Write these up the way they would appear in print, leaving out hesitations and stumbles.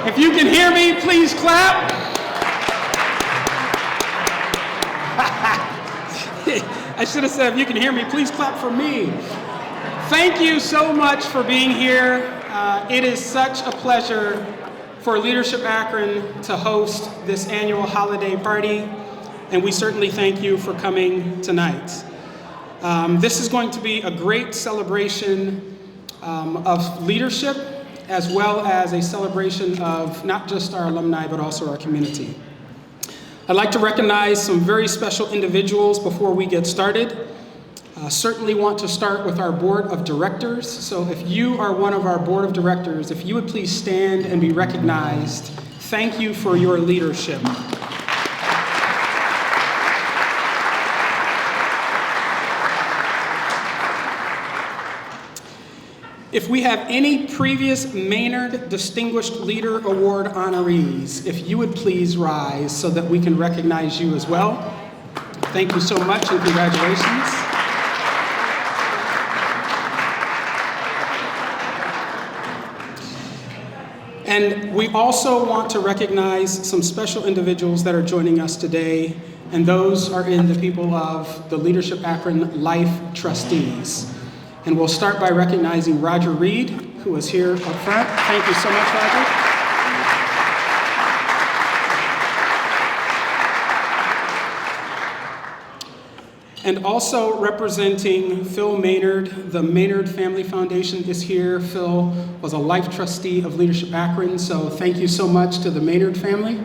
If you can hear me, please clap. I should have said, if you can hear me, please clap for me. Thank you so much for being here. It is such a pleasure for Leadership Akron to host this annual holiday party, and we certainly thank you for coming tonight. This is going to be a great celebration of leadership, as well as a celebration of not just our alumni, but also our community. I'd like to recognize some very special individuals before we get started. Certainly want to start with our board of directors. So if you are one of our board of directors, if you would please stand and be recognized. Thank you for your leadership. If we have any previous Maynard Distinguished Leader Award honorees, if you would please rise so that we can recognize you as well. Thank you so much and congratulations. And we also want to recognize some special individuals that are joining us today, and those are in the people of the Leadership Akron Life Trustees. And we'll start by recognizing Roger Reed, who is here up front. Thank you so much, Roger. And also representing Phil Maynard, the Maynard Family Foundation is here. Phil was a life trustee of Leadership Akron, so thank you so much to the Maynard family.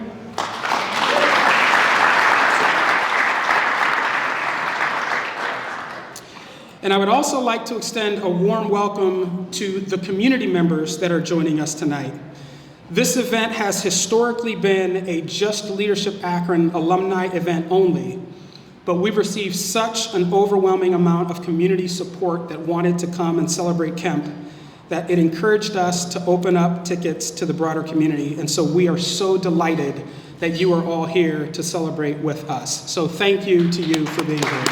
And I would also like to extend a warm welcome to the community members that are joining us tonight. This event has historically been a Just Leadership Akron alumni event only, but we've received such an overwhelming amount of community support that wanted to come and celebrate Kemp that it encouraged us to open up tickets to the broader community. And so we are so delighted that you are all here to celebrate with us. So thank you to you for being here.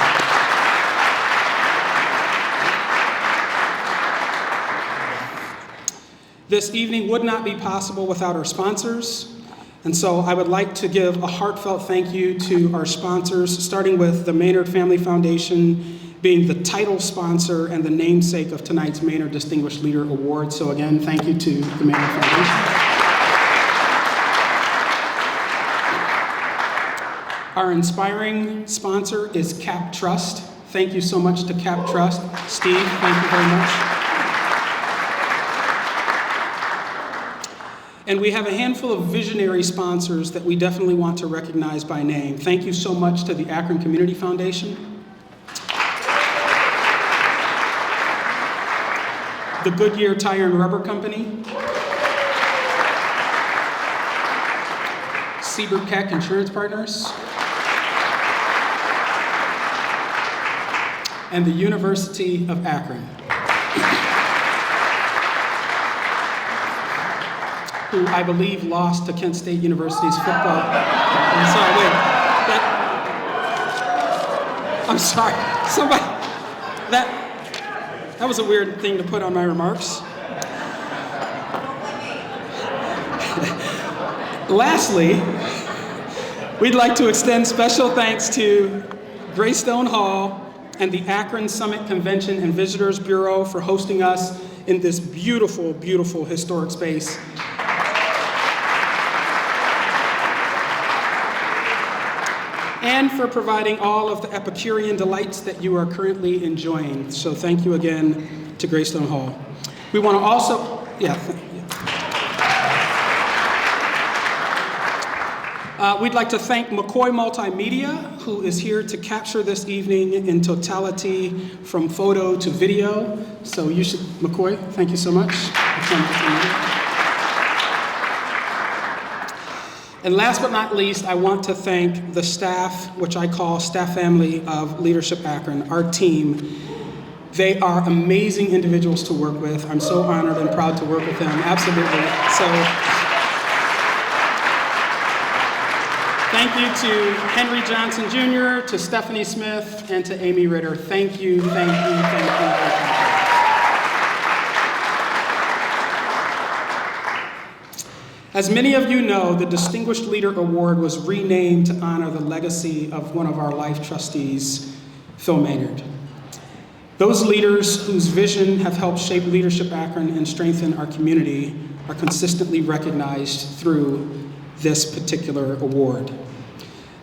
This evening would not be possible without our sponsors. And so I would like to give a heartfelt thank you to our sponsors, starting with the Maynard Family Foundation being the title sponsor and the namesake of tonight's Maynard Distinguished Leader Award. So again, thank you to the Maynard Foundation. Our inspiring sponsor is Cap Trust. Thank you so much to Cap Trust. Steve, thank you very much. And we have a handful of visionary sponsors that we definitely want to recognize by name. Thank you so much to the Akron Community Foundation, the Goodyear Tire and Rubber Company, Siebert Keck Insurance Partners, and the University of Akron, who I believe lost to Kent State University's football. I'm sorry, somebody, that was a weird thing to put on my remarks. Lastly, we'd like to extend special thanks to Greystone Hall and the Akron Summit Convention and Visitors Bureau for hosting us in this beautiful, beautiful historic space. And for providing all of the Epicurean delights that you are currently enjoying. So thank you again to Greystone Hall. We want to also, we'd like to thank McCoy Multimedia, who is here to capture this evening in totality from photo to video. So you should, McCoy, thank you so much. And last but not least, I want to thank the staff, which I call staff family of Leadership Akron, our team. They are amazing individuals to work with. I'm so honored and proud to work with them, absolutely. So thank you to Henry Johnson Jr., to Stephanie Smith, and to Amy Ritter. Thank you, thank you, thank you, thank you. As many of you know, the Distinguished Leader Award was renamed to honor the legacy of one of our life trustees, Phil Maynard. Those leaders whose vision have helped shape Leadership Akron and strengthen our community are consistently recognized through this particular award.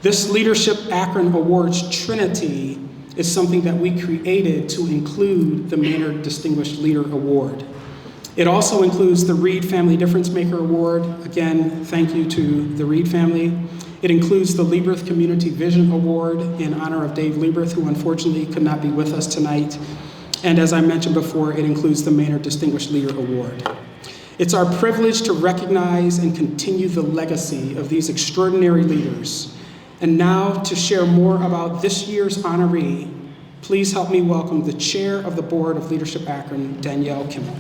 This Leadership Akron Awards Trinity is something that we created to include the Maynard Distinguished Leader Award. It also includes the Reed Family Difference Maker Award. Again, thank you to the Reed family. It includes the Lieberth Community Vision Award in honor of Dave Lieberth, who unfortunately could not be with us tonight. And as I mentioned before, it includes the Maynard Distinguished Leader Award. It's our privilege to recognize and continue the legacy of these extraordinary leaders. And now to share more about this year's honoree, please help me welcome the Chair of the Board of Leadership Akron, Danielle Kimmel.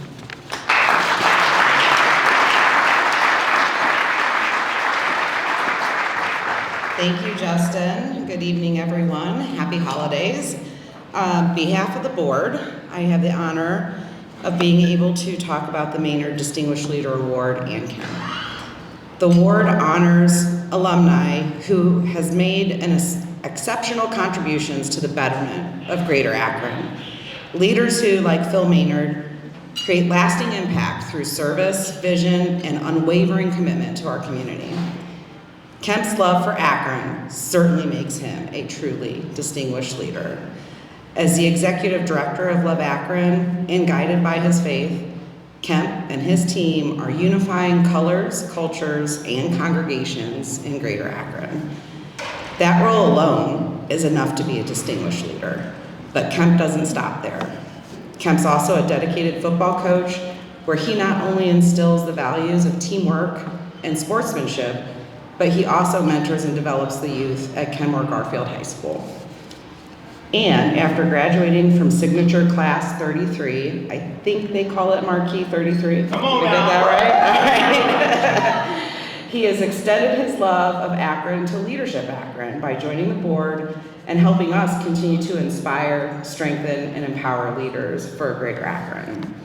Thank you, Justin. Good evening, everyone. Happy holidays. On behalf of the board, I have the honor of being able to talk about the Maynard Distinguished Leader Award and Kemp. The award honors alumni who has made exceptional contributions to the betterment of Greater Akron. Leaders who, like Phil Maynard, create lasting impact through service, vision, and unwavering commitment to our community. Kemp's love for Akron certainly makes him a truly distinguished leader. As the executive director of Love Akron and guided by his faith, Kemp and his team are unifying colors, cultures, and congregations in Greater Akron. That role alone is enough to be a distinguished leader, but Kemp doesn't stop there. Kemp's also a dedicated football coach where he not only instills the values of teamwork and sportsmanship, but he also mentors and develops the youth at Kenmore Garfield High School. And after graduating from Signature Class 33, I think they call it Marquee 33. Come on, we did that right? All right. He has extended his love of Akron to Leadership Akron by joining the board and helping us continue to inspire, strengthen, and empower leaders for Greater Akron.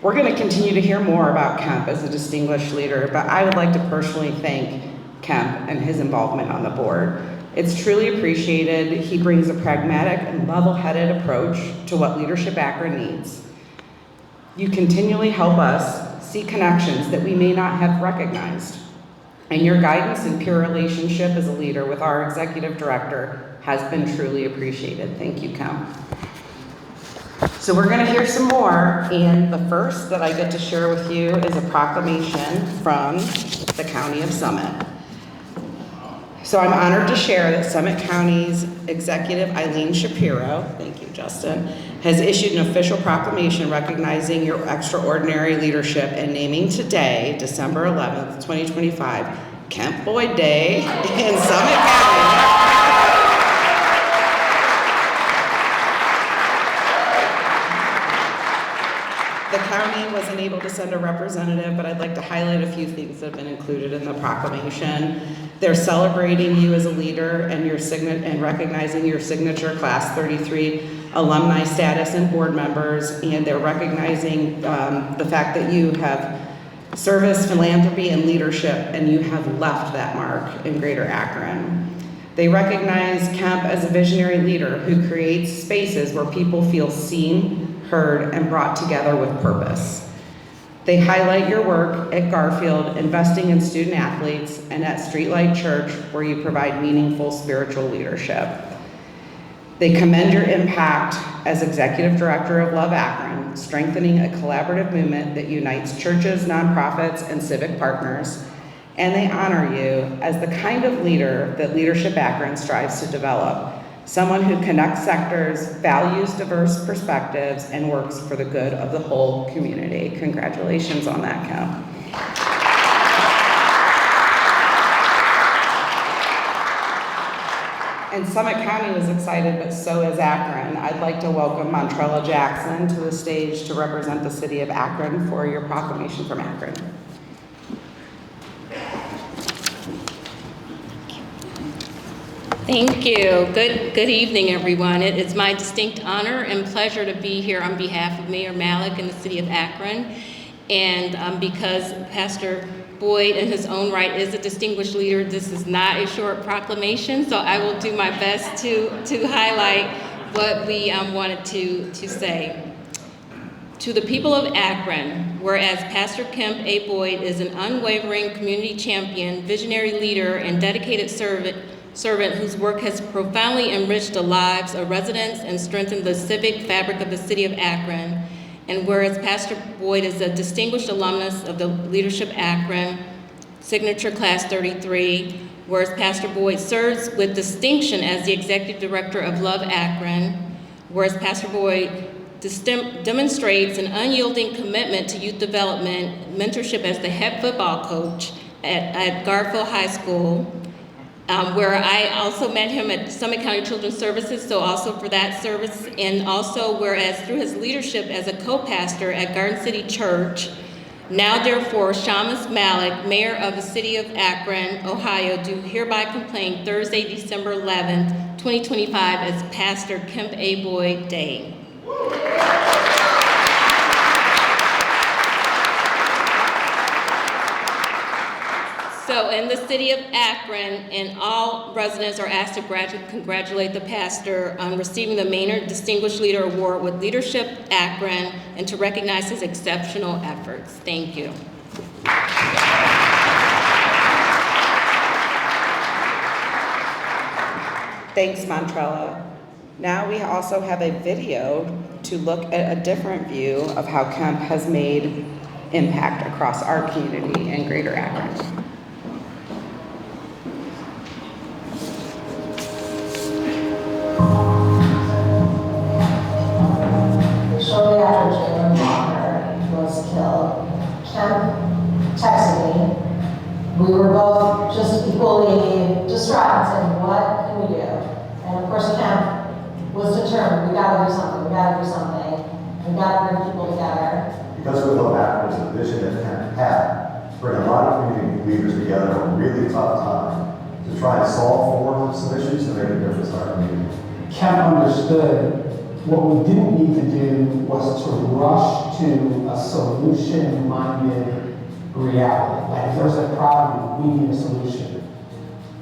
We're going to continue to hear more about Kemp as a distinguished leader, but I would like to personally thank Kemp and his involvement on the board. It's truly appreciated. He brings a pragmatic and level-headed approach to what Leadership Akron needs. You continually help us see connections that we may not have recognized, and your guidance and peer relationship as a leader with our executive director has been truly appreciated. Thank you, Kemp. So we're going to hear some more, and the first that I get to share with you is a proclamation from the County of Summit. So I'm honored to share that Summit County's Executive Eileen Shapiro, thank you, Justin, has issued an official proclamation recognizing your extraordinary leadership and naming today, December 11th, 2025, Kemp Boyd Day in Summit County. The county wasn't able to send a representative, but I'd like to highlight a few things that have been included in the proclamation. They're celebrating you as a leader and and recognizing your Signature Class 33 alumni status and board members, and they're recognizing the fact that you have service, philanthropy, and leadership, and you have left that mark in Greater Akron. They recognize Kemp as a visionary leader who creates spaces where people feel seen, heard, and brought together with purpose. They highlight your work at Garfield, investing in student athletes, and at Streetlight Church, where you provide meaningful spiritual leadership. They commend your impact as Executive Director of Love Akron, strengthening a collaborative movement that unites churches, nonprofits, and civic partners. And they honor you as the kind of leader that Leadership Akron strives to develop. Someone who connects sectors, values diverse perspectives, and works for the good of the whole community. Congratulations on that, Kemp. And Summit County was excited, but so is Akron. I'd like to welcome Montrella Jackson to the stage to represent the city of Akron for your proclamation from Akron. Thank you. Good evening, everyone. It is my distinct honor and pleasure to be here on behalf of Mayor Malik and the city of Akron. And because Pastor Boyd, in his own right, is a distinguished leader. This is not a short proclamation, so I will do my best to highlight what we wanted to say. To the people of Akron, whereas Pastor Kemp Boyd is an unwavering community champion, visionary leader, and dedicated servant whose work has profoundly enriched the lives of residents and strengthened the civic fabric of the city of Akron. And whereas Pastor Boyd is a distinguished alumnus of the Leadership Akron, signature class 33, whereas Pastor Boyd serves with distinction as the executive director of Love Akron, whereas Pastor Boyd demonstrates an unyielding commitment to youth development, mentorship as the head football coach at Garfield High School, where I also met him at Summit County Children's Services, so also for that service, and also whereas through his leadership as a co-pastor at Garden City Church, now therefore Shamus Malik, mayor of the city of Akron, Ohio, do hereby proclaim Thursday, December 11th, 2025 as Pastor Kemp Boyd Day. So in the city of Akron, and all residents are asked to congratulate the pastor on receiving the Maynard Distinguished Leader Award with Leadership Akron and to recognize his exceptional efforts. Thank you. Thanks, Montrella. Now we also have a video to look at a different view of how Kemp has made impact across our community in Greater Akron. Shortly after Jalen Walker was killed, Kemp texted me. We were both just equally distraught and said, what can we do? And of course, Kemp was determined, we gotta do something, we gotta do something. We gotta bring people together. Because we love Akron is a vision that Kemp had, to bring a lot of community leaders together at a really tough time to try and solve for some issues to make a difference in our community. Kemp understood what we didn't need to do was to rush to a solution-minded reality. Like, if there's a problem, we need a solution.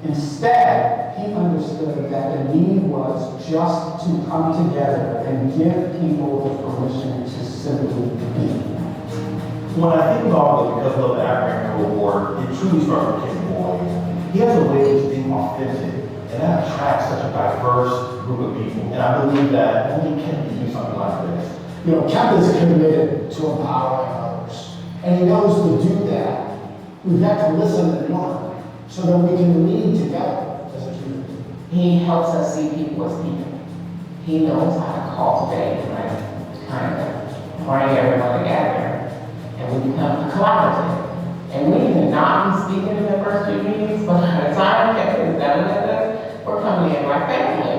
Instead, he understood that the need was just to come together and give people the permission to simply be. When I think about the Because Love Akron Award, it truly starts with Kemp Boyd. He has a way of being authentic, and that attracts such a diverse group of people. And I believe that only Kemp can do something like this. You know, Kemp is committed to empowering others, and he knows to do that, we've got to listen and learn so that we can lead together as a community. He helps us see people as people. He knows how to cultivate and kind of bring everyone together, and we become collaborative. And we may not be speaking in the first few meetings, but by the time Kevin is done with us, we're coming in like family.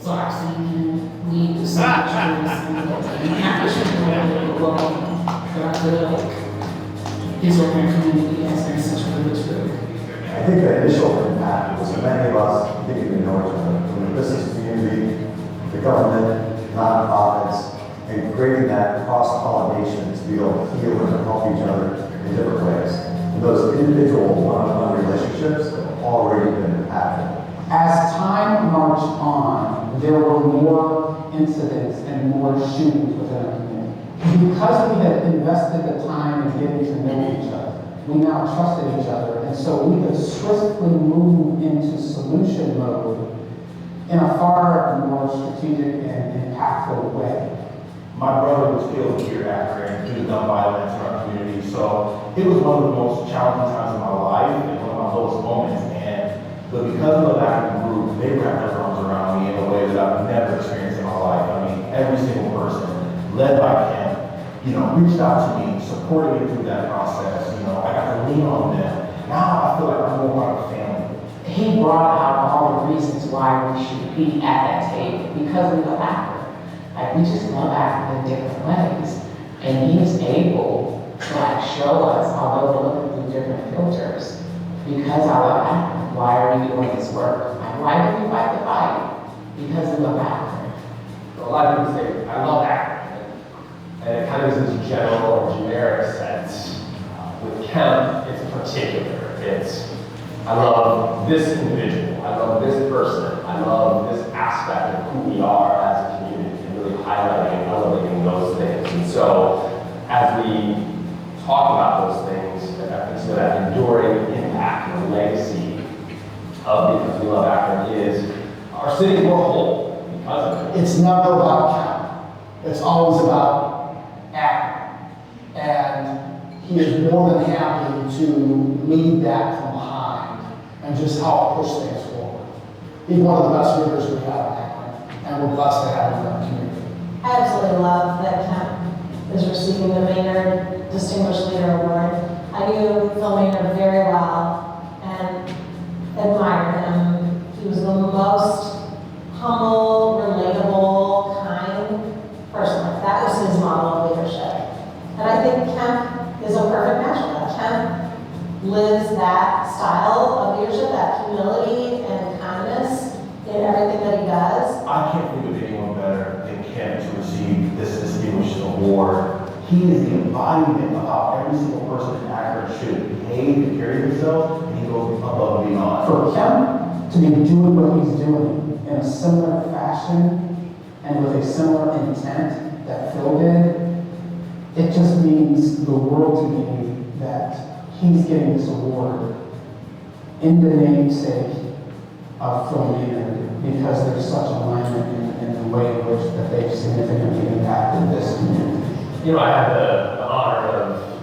So I've seen him lead the Sunday and have to show him alone. But I feel like his organizing community has been such a privilege for me. I think the initial impact was many of us getting to know each other, from the business community, the government, nonprofits, and creating that cross-pollination to be able to heal and to help each other in different ways. And those individual one-on-one relationships have already been impactful. As time marched on, there were more incidents and more shootings within our community. Because we had invested the time in getting to know each other, we now trusted each other, and so we could swiftly move into solution mode in a far more strategic and impactful way. My brother was killed here at Akron due to gun violence in our community, so it was one of the most challenging times of my life and one of my lowest moments. And the Because Love Akron group, they wrapped their arms around me in a way that I've never experienced in my life. I mean, every single person, led by Kemp, reached out to me, supported me through that process. I got to lean on them. Now I feel like I'm more part of a family. He brought out all the reasons why we should be at that table because we love Akron. Like, we just love Akron in different ways. And he's able to show us, although we're looking through different filters, because I love Akron, why are we doing this work? Like, why do we fight the fight? Because we love Akron. A lot of people say, I love Akron. And it kind of is this general or generic sense. With Kemp, it's particular. It's, I love this individual, I love this person, I love this aspect of who we are as a community, and really highlighting and elevating those things. And so, as we talk about those things, I consider that enduring impact and the legacy of Because We Love Akron is our city is more whole because of it. It's never about Kemp. It's always about Akron. And he is more than happy to lead that from behind and just help push things forward. He's one of the best leaders we have in Akron, and we're blessed to have him in our community. I absolutely love that Kemp is receiving the Maynard Distinguished Leader Award. I knew Phil Maynard very well and admired him. He was the most humble, relatable, kind person. Like, that was his model of leadership. And I think Kemp is a perfect match for that. Kemp lives that style of leadership, that humility and kindness in everything that he does. I can't think of anyone better than Kemp to receive this distinguished award. He is the embodiment of how every single person in Akron should behave and carry themselves, and he goes above and beyond. For Kemp to be doing what he's doing in a similar fashion and with a similar intent that Phil did, it just means the world to me that he's getting this award in the namesake of Phil Maynard, because there's such alignment in the way in which that they've significantly impacted this community. You know, I had the honor of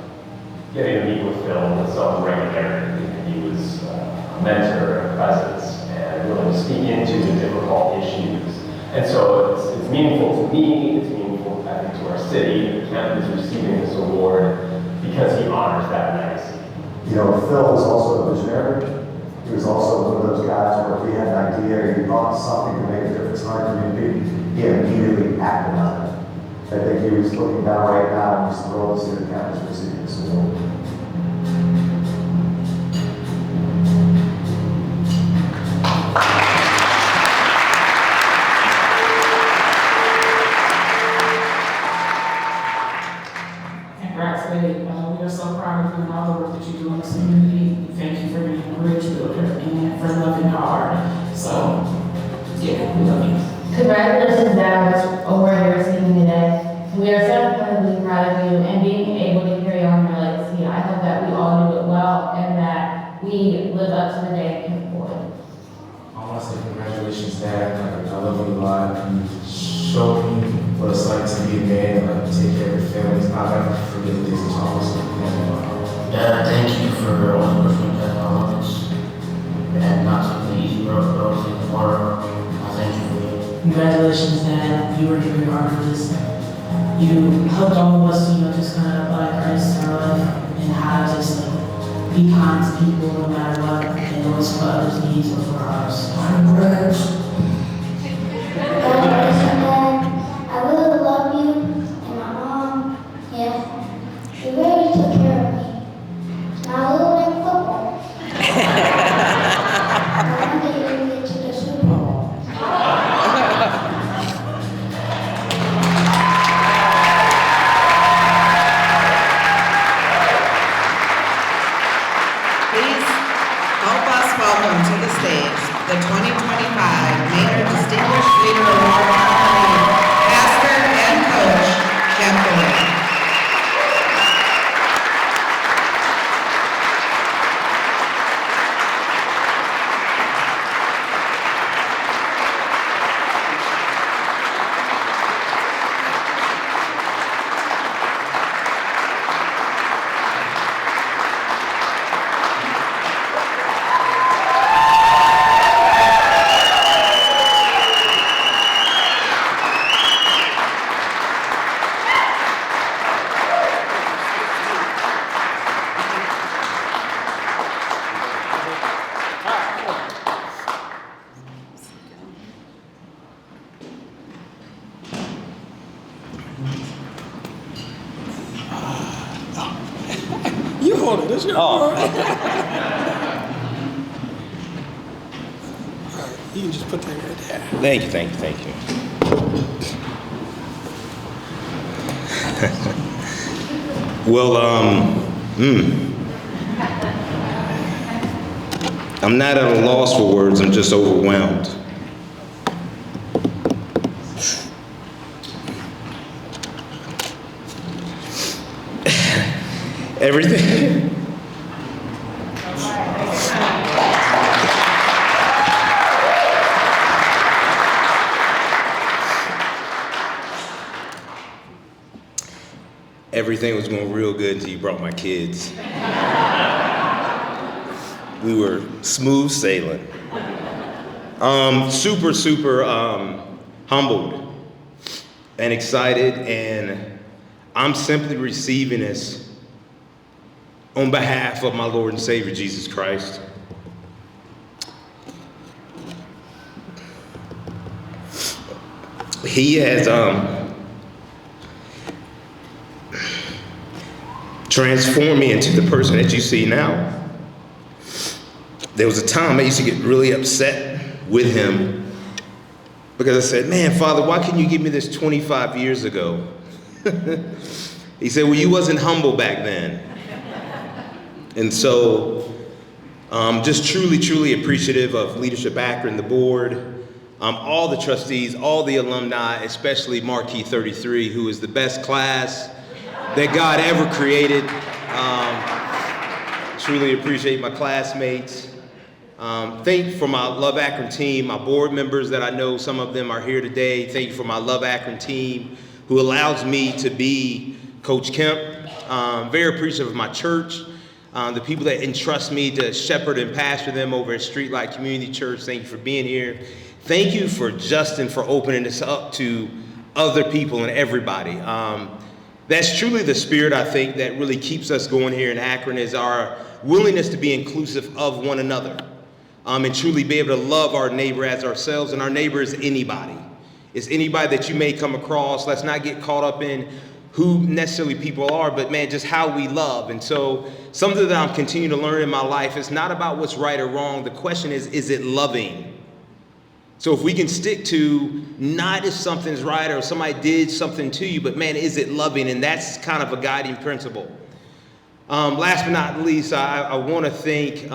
getting to meet with Phil with some regularity. He was a mentor, a presence, and willing to speak into the difficult issues. And so it's meaningful to me, it's meaningful, I think, to our city. Kemp is receiving this award because he honors that legacy. You know, Phil was also a visionary. He was also one of those guys where if he had an idea or he thought something to make a difference in our community, he immediately acted on it. I think he was looking down right now and just thrilled to see the campus receiving this award. Congrats, babe. We are so proud of you and all the work that you do in this community. Thank you for being a bridge builder and for loving hard. So, yeah, we love you. Congratulations, Dad, on what you're receiving today. We are so incredibly proud of you and being able to carry on your legacy. I hope that we all do it well and that we live up to the day of Kemp Boyd. I want to say congratulations, Dad. I love you a lot. You showed me what it's like to be a man and take care of your family. I'll never forget the days of Thomas. Dad, thank you for all the work you've done in our lives. And not taking the easy road, but always taking the hard road. I thank you for that. Congratulations, Dad. You worked very hard for this. You helped all of us, just kind of apply Christ in our life and how to just be kind to people no matter what, and always put others' needs before ours. Congrats. I really love you, and my mom, she really took care of me. And I really like football. I want to get to the Super Bowl. Please help us welcome to the stage the 2025 Maynard Distinguished Leader Award nominee, pastor and coach, Kemp Boyd. You hold it. It's your award. All right, you can just put that right there. Thank you. Well, I'm not at a loss for words, I'm just overwhelmed. Everything. Everything was going real good until you brought my kids. We were smooth sailing. Super humbled and excited, and I'm simply receiving this on behalf of my Lord and Savior, Jesus Christ. He has transformed me into the person that you see now. There was a time I used to get really upset with him because I said, man, Father, why couldn't you give me this 25 years ago? He said, well, you wasn't humble back then. And so just truly appreciative of Leadership Akron, the board, all the trustees, all the alumni, especially Marquee 33, who is the best class that God ever created. Truly appreciate my classmates. Thank you for my Love Akron team, my board members that I know some of them are here today. Thank you for my Love Akron team who allows me to be Coach Kemp. Very appreciative of my church, the people that entrust me to shepherd and pastor them over at Streetlight Community Church. Thank you for being here. Thank you for Justin for opening this up to other people and everybody. That's truly the spirit, I think, that really keeps us going here in Akron, is our willingness to be inclusive of one another, and truly be able to love our neighbor as ourselves, and our neighbor is anybody. It's anybody that you may come across. Let's not get caught up in who necessarily people are, but man, just how we love. And so something that I'm continuing to learn in my life is not about what's right or wrong. The question is it loving? So if we can stick to not if something's right or somebody did something to you, but man, is it loving? And that's kind of a guiding principle. Last but not least, I want to thank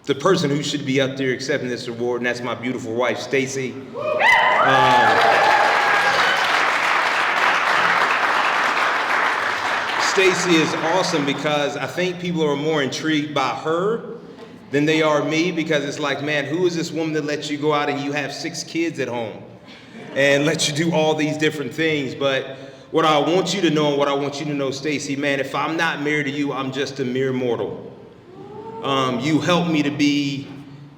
the person who should be up there accepting this award, and that's my beautiful wife, Stacy. Stacy is awesome because I think people are more intrigued by her than they are me, because it's like, man, who is this woman that lets you go out and you have 6 kids at home and lets you do all these different things? But what I want you to know, and what I want you to know, Stacy, man, if I'm not married to you, I'm just a mere mortal. You help me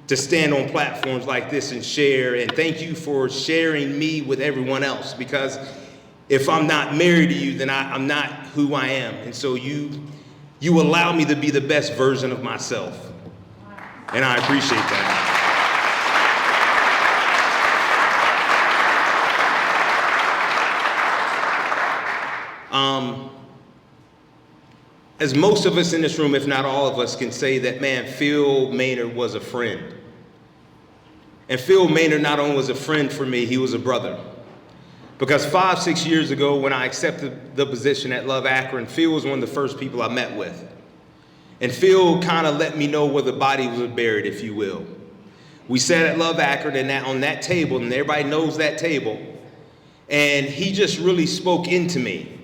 to stand on platforms like this and share, and thank you for sharing me with everyone else, because if I'm not married to you, then I'm not who I am. And so you allow me to be the best version of myself. And I appreciate that. As most of us in this room, if not all of us, can say that, man, Phil Maynard was a friend. And Phil Maynard not only was a friend for me, he was a brother. Because 5-6 years ago, when I accepted the position at Love Akron, Phil was one of the first people I met with. And Phil kind of let me know where the body was buried, if you will. We sat at Love Akron and on that table, and everybody knows that table, and he just really spoke into me.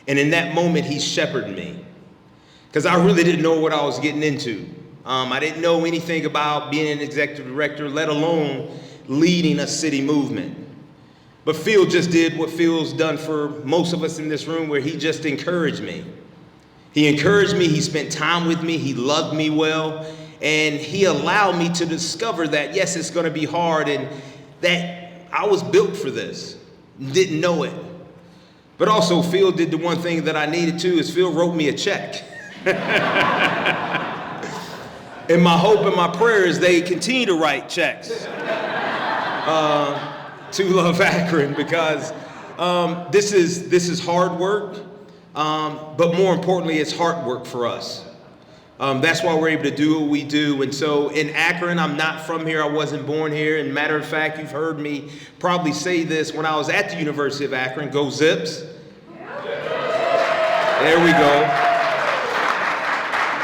And in that moment, he shepherded me. Because I really didn't know what I was getting into. I didn't know anything about being an executive director, let alone leading a city movement. But Phil just did what Phil's done for most of us in this room, where he just encouraged me. He encouraged me, he spent time with me, he loved me well, and he allowed me to discover that, yes, it's gonna be hard, and that I was built for this. Didn't know it. But also, Phil did the one thing that I needed to, is Phil wrote me a check. And my hope and my prayer is they continue to write checks to Love Akron, because this is hard work, but more importantly, it's heart work for us. That's why we're able to do what we do. And so in Akron, I'm not from here, I wasn't born here. And matter of fact, you've heard me probably say this when I was at the University of Akron, go Zips. There we go.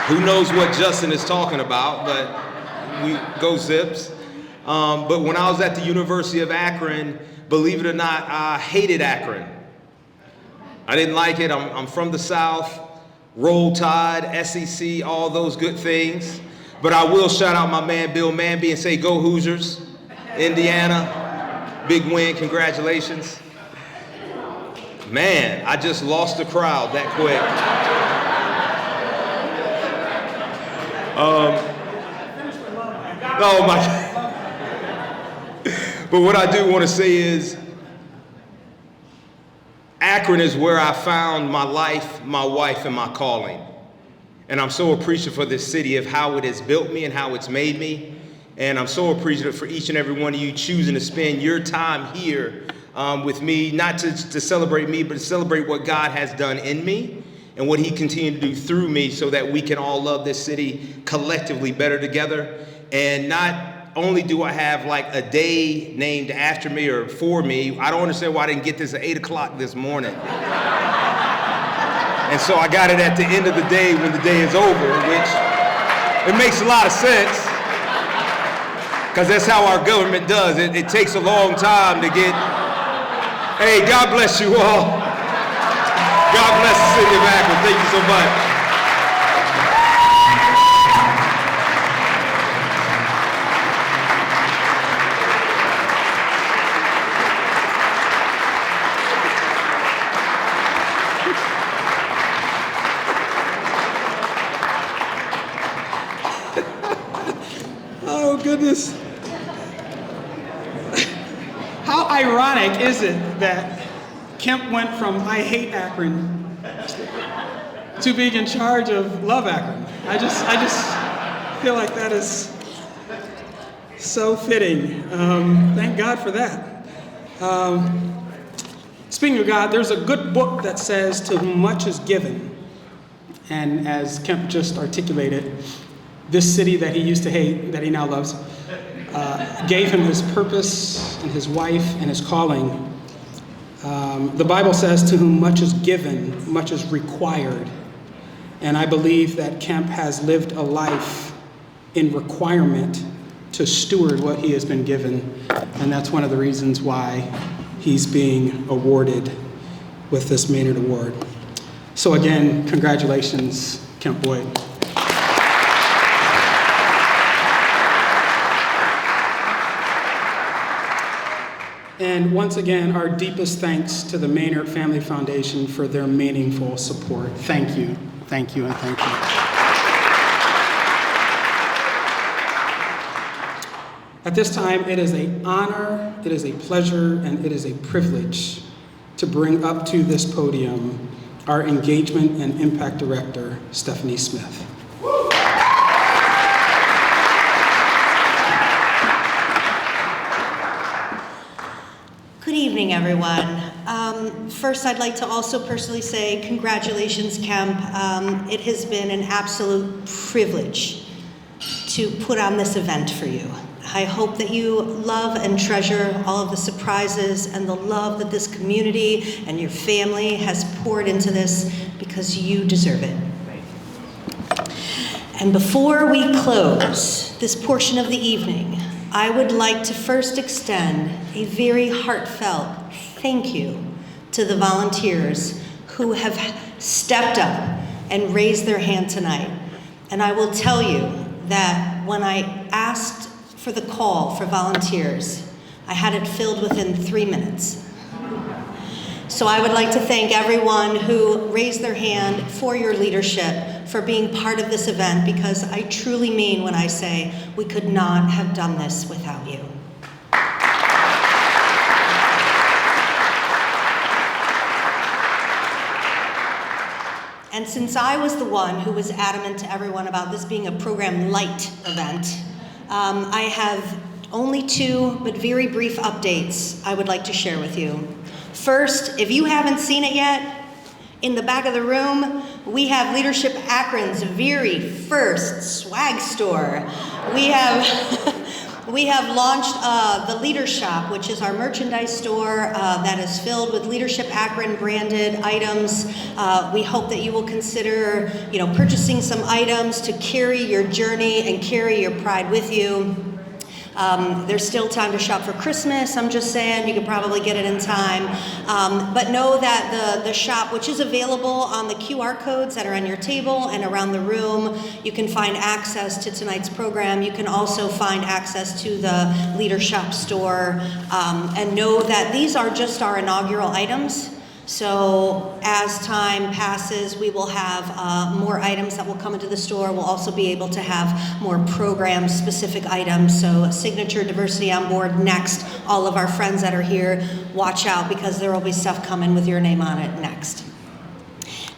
Who knows what Justin is talking about, but we go Zips. But when I was at the University of Akron, believe it or not, I hated Akron. I didn't like it. I'm from the South, Roll Tide, SEC, all those good things. But I will shout out my man Bill Manby and say, go Hoosiers, Indiana, big win, congratulations. Man, I just lost the crowd that quick. Oh my God. But what I do want to say is, Akron is where I found my life, my wife, and my calling. And I'm so appreciative for this city of how it has built me and how it's made me. And I'm so appreciative for each and every one of you choosing to spend your time here with me, not to celebrate me, but to celebrate what God has done in me and what he continued to do through me so that we can all love this city collectively better together. And not only do I have like a day named after me or for me, I don't understand why I didn't get this at 8 o'clock this morning. And so I got it at the end of the day when the day is over, which it makes a lot of sense because that's how our government does. It takes a long time to get, hey, God bless you all. God bless the city of Akron. Thank you so much. Oh, goodness. How ironic is it that Kemp went from I hate Akron to being in charge of Love Akron? I just feel like that is so fitting. Thank God for that. Speaking of God, there's a good book that says, to whom much is given. And as Kemp just articulated, this city that he used to hate, that he now loves, gave him his purpose and his wife and his calling. The Bible says, to whom much is given, much is required. And I believe that Kemp has lived a life in requirement to steward what he has been given. And that's one of the reasons why he's being awarded with this Maynard Award. So again, congratulations, Kemp Boyd. And once again, our deepest thanks to the Maynard Family Foundation for their meaningful support. Thank you, and thank you. At this time, it is an honor, it is a pleasure, and it is a privilege to bring up to this podium our Engagement and Impact Director, Stephanie Smith. Good evening, everyone. First, I'd like to also personally say congratulations, Kemp. It has been an absolute privilege to put on this event for you. I hope that you love and treasure all of the surprises and the love that this community and your family has poured into this, because you deserve it. And before we close this portion of the evening, I would like to first extend a very heartfelt thank you to the volunteers who have stepped up and raised their hand tonight. And I will tell you that when I asked for the call for volunteers, I had it filled within 3 minutes. So I would like to thank everyone who raised their hand for your leadership, for being part of this event, because I truly mean when I say we could not have done this without you. And since I was the one who was adamant to everyone about this being a program light event, I have only 2 but very brief updates I would like to share with you. First, if you haven't seen it yet, in the back of the room, we have Leadership Akron's very first swag store. We have We have launched the Leader Shop, which is our merchandise store that is filled with Leadership Akron branded items. We hope that you will consider, purchasing some items to carry your journey and carry your pride with you. There's still time to shop for Christmas. I'm just saying, you could probably get it in time. But know that the shop, which is available on the QR codes that are on your table and around the room, you can find access to tonight's program. You can also find access to the Leader Shop store. And know that these are just our inaugural items. So as time passes, we will have more items that will come into the store. We'll also be able to have more program-specific items. So Signature Diversity on Board next. All of our friends that are here, watch out because there will be stuff coming with your name on it next.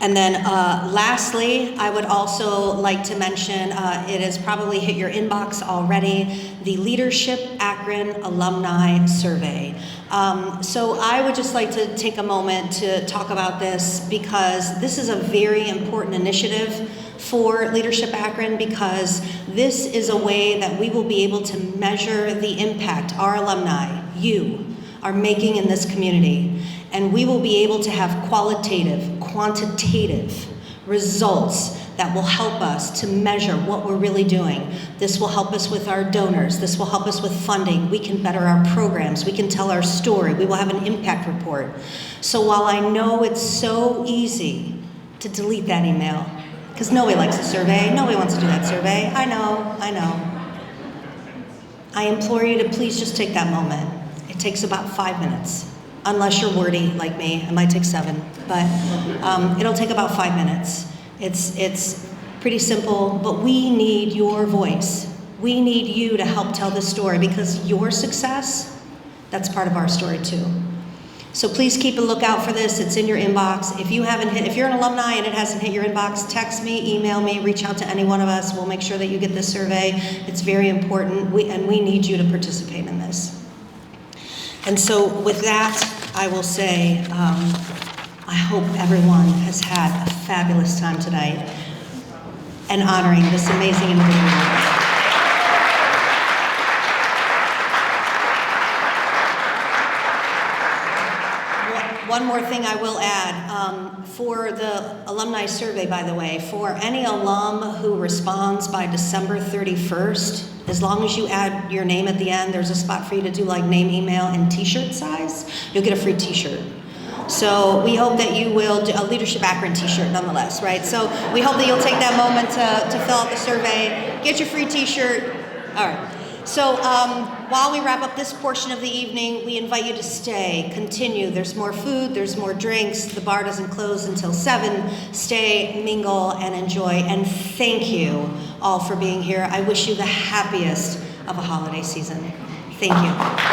And then lastly, I would also like to mention, it has probably hit your inbox already, the Leadership Akron Alumni Survey. So I would just like to take a moment to talk about this because this is a very important initiative for Leadership Akron because this is a way that we will be able to measure the impact our alumni, you, are making in this community. And we will be able to have qualitative, quantitative results that will help us to measure what we're really doing. This will help us with our donors. This will help us with funding. We can better our programs. We can tell our story. We will have an impact report. So while I know it's so easy to delete that email, because nobody likes a survey, nobody wants to do that survey. I know. I implore you to please just take that moment. It takes about 5 minutes. Unless you're wordy like me, it might take 7, but it'll take about 5 minutes. It's pretty simple, but we need your voice. We need you to help tell this story because your success, that's part of our story too. So please keep a lookout for this. It's in your inbox. If you're an alumni and it hasn't hit your inbox, text me, email me, reach out to any one of us. We'll make sure that you get this survey. It's very important, and we need you to participate in this. And so with that, I will say, I hope everyone has had a fabulous time tonight and honoring this amazing individual. One more thing I will add, for the alumni survey, by the way, for any alum who responds by December 31st, as long as you add your name at the end, there's a spot for you to do like name, email, and t-shirt size, you'll get a free t-shirt. So we hope that you will do a Leadership Akron t-shirt nonetheless, right? So we hope that you'll take that moment to fill out the survey, get your free t-shirt. All right. So while we wrap up this portion of the evening, we invite you to stay, continue. There's more food, there's more drinks. The bar doesn't close until 7. Stay, mingle, and enjoy. And thank you all for being here. I wish you the happiest of a holiday season. Thank you.